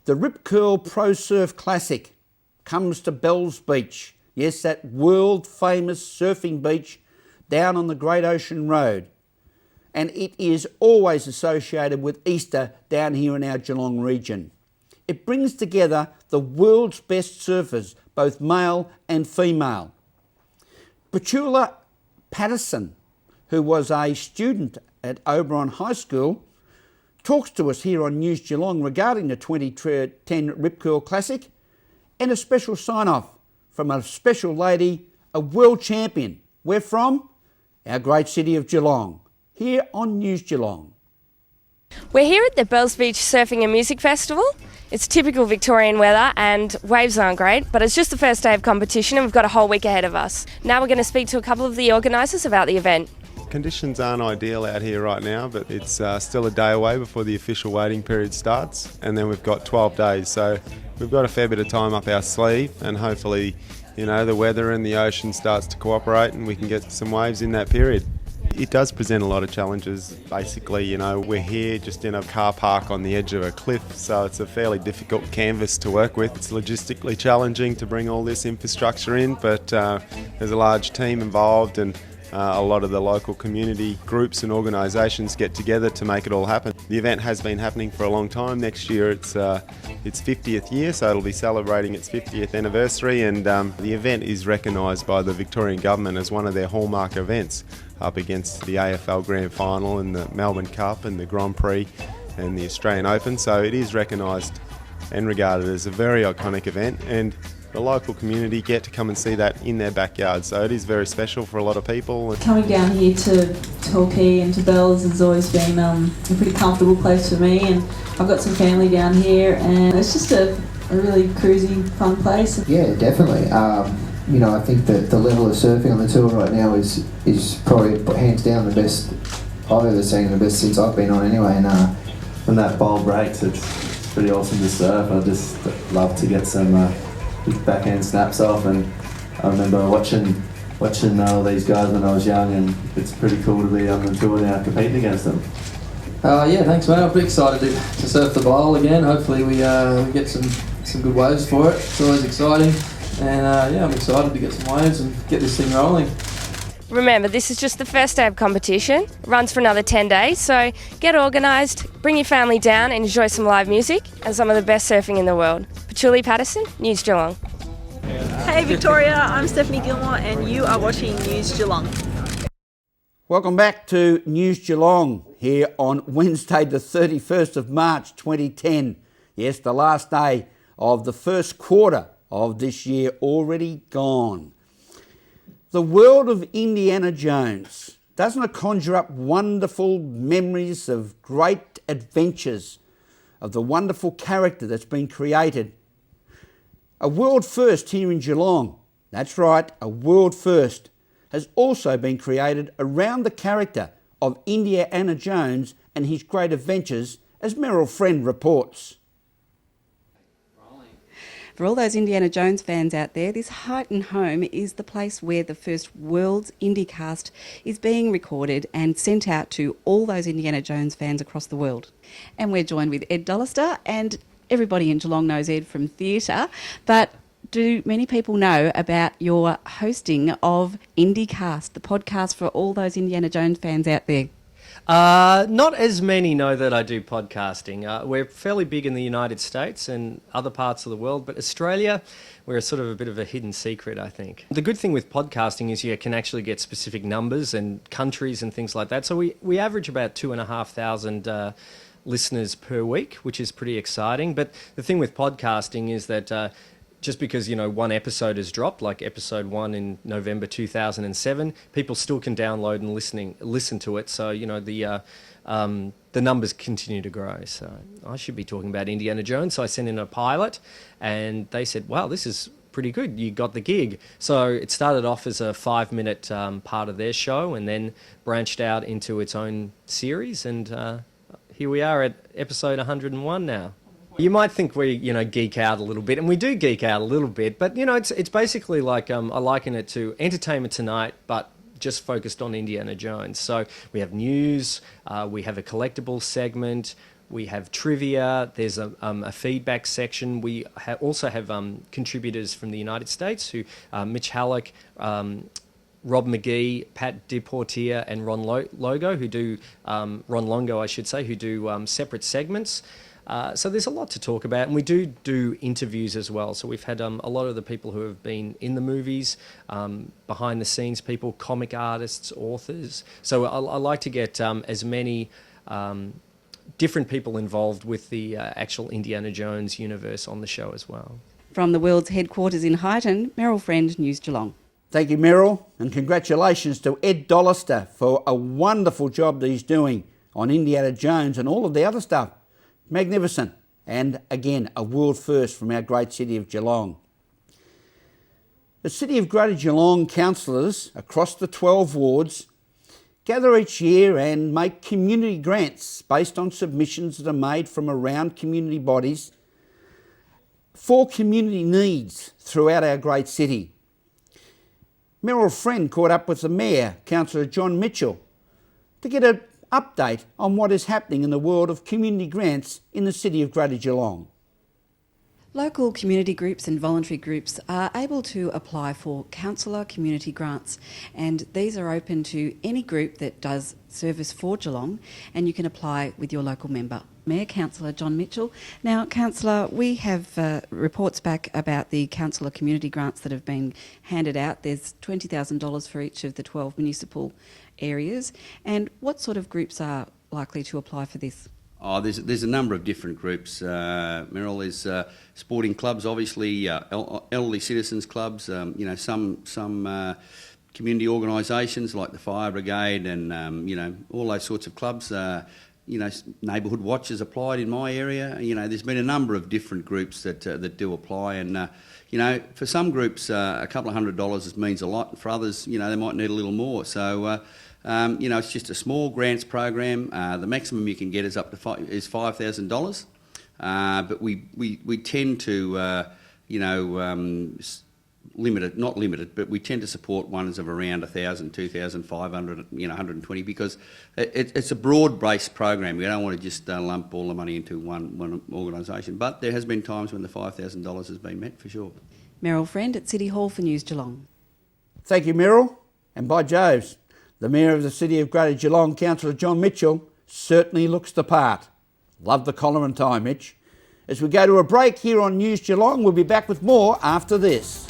The Rip Curl Pro Surf Classic comes to Bells Beach. Yes, that world famous surfing beach down on the Great Ocean Road. And it is always associated with Easter down here in our Geelong region. It brings together the world's best surfers, both male and female. Patchouly Patterson, who was a student at Oberon High School, talks to us here on News Geelong regarding the 2010 Rip Curl Classic and a special sign-off from a special lady, a world champion. Where from? Our great city of Geelong, here on News Geelong. We're here at the Bells Beach Surfing and Music Festival. It's typical Victorian weather and waves aren't great, but it's just the first day of competition and we've got a whole week ahead of us. Now we're going to speak to a couple of the organisers about the event. Conditions aren't ideal out here right now, but it's still a day away before the official waiting period starts, and then we've got 12 days, so we've got a fair bit of time up our sleeve, and hopefully, the weather and the ocean starts to cooperate and we can get some waves in that period. It does present a lot of challenges. Basically, we're here just in a car park on the edge of a cliff, so it's a fairly difficult canvas to work with. It's logistically challenging to bring all this infrastructure in, but there's a large team involved, and a lot of the local community groups and organisations get together to make it all happen. The event has been happening for a long time. Next year it's 50th year, so it'll be celebrating its 50th anniversary, and the event is recognised by the Victorian Government as one of their hallmark events, up against the AFL Grand Final and the Melbourne Cup and the Grand Prix and the Australian Open. So it is recognised and regarded as a very iconic event, and the local community get to come and see that in their backyard, so it is very special for a lot of people. Coming down here to Torquay and to Bells has always been a pretty comfortable place for me, and I've got some family down here, and it's just a really cruisy, fun place. Yeah, definitely. I think that the level of surfing on the tour right now is probably hands down the best I've ever seen, the best since I've been on anyway, and when that bowl breaks, it's pretty awesome to surf. I just love to get some big backhand snaps off, and I remember watching all these guys when I was young, and it's pretty cool to be on the tour now competing against them. Yeah, thanks mate. I'm pretty excited to surf the bowl again. Hopefully we get some good waves for it. It's always exciting, and I'm excited to get some waves and get this thing rolling. Remember, this is just the first day of competition. It runs for another 10 days, so get organised, bring your family down and enjoy some live music and some of the best surfing in the world. Patchouly Patterson, News Geelong. Hey Victoria, I'm Stephanie Gilmore and you are watching News Geelong. Welcome back to News Geelong here on Wednesday the 31st of March 2010. Yes, the last day of the first quarter of this year already gone. The world of Indiana Jones, doesn't it conjure up wonderful memories of great adventures, of the wonderful character that's been created? A world first here in Geelong, that's right, a world first, has also been created around the character of Indiana Jones and his great adventures, as Meryl Friend reports. For all those Indiana Jones fans out there, this Highton home is the place where the first world's IndyCast is being recorded and sent out to all those Indiana Jones fans across the world. And we're joined with Ed Dollister, and everybody in Geelong knows Ed from theatre, but do many people know about your hosting of IndyCast, the podcast for all those Indiana Jones fans out there? Not as many know that I do podcasting. We're fairly big in the United States and other parts of the world, but Australia, we're sort of a bit of a hidden secret, I think. The good thing with podcasting is you can actually get specific numbers and countries and things like that. So we average about 2,500 listeners per week, which is pretty exciting. But the thing with podcasting is that just because, one episode has dropped, like episode 1 in November 2007, people still can download and listen to it. So, the numbers continue to grow. So I should be talking about Indiana Jones. So I sent in a pilot and they said, wow, this is pretty good. You got the gig. So it started off as a 5-minute part of their show and then branched out into its own series. And here we are at episode 101 now. You might think we, geek out a little bit, and we do geek out a little bit, but, it's basically like, I liken it to Entertainment Tonight, but just focused on Indiana Jones. So we have news, we have a collectible segment, We have trivia. There's a feedback section. We also have contributors from the United States, who Mitch Halleck, Rob McGee, Pat Deportier, and Ron Longo, who do who do separate segments. So there's a lot to talk about, and we do interviews as well. So we've had a lot of the people who have been in the movies, behind the scenes people, comic artists, authors. So I like to get as many different people involved with the actual Indiana Jones universe on the show as well. From the world's headquarters in Highton, Meryl Friend, News Geelong. Thank you, Meryl, and congratulations to Ed Dollister for a wonderful job that he's doing on Indiana Jones and all of the other stuff. Magnificent. And again, a world first from our great city of Geelong. The City of Greater Geelong councillors across the 12 wards gather each year and make community grants based on submissions that are made from around community bodies for community needs throughout our great city. Meryl Friend caught up with the Mayor, Councillor John Michell, to get an update on what is happening in the world of community grants in the City of Greater Geelong. Local community groups and voluntary groups are able to apply for councillor community grants, and these are open to any group that does service for Geelong, and you can apply with your local member. Mayor, Councillor John Michell. Now, Councillor, we have reports back about the councillor community grants that have been handed out. There's $20,000 for each of the 12 municipal areas. And what sort of groups are likely to apply for this? Oh, there's a number of different groups. Meryl, there's sporting clubs, obviously, elderly citizens clubs. Some community organisations like the Fire Brigade, and all those sorts of clubs. Neighbourhood Watch has applied in my area. There's been a number of different groups that do apply, and for some groups, a couple of $100 means a lot. For others, they might need a little more. So. It's just a small grants program. The maximum you can get is up to $5,000, but we tend to limit it, not limit it, but we tend to support ones of around 1,000, 2,500, 120, because it's a broad-based program. We don't want to just lump all the money into one organisation, but there has been times when the $5,000 has been met for sure. Meryl Friend at City Hall for News Geelong. Thank you, Meryl, and by Joves, the Mayor of the City of Greater Geelong, Councillor John Michell, certainly looks the part. Love the collar and tie, Mitch. As we go to a break here on News Geelong, we'll be back with more after this.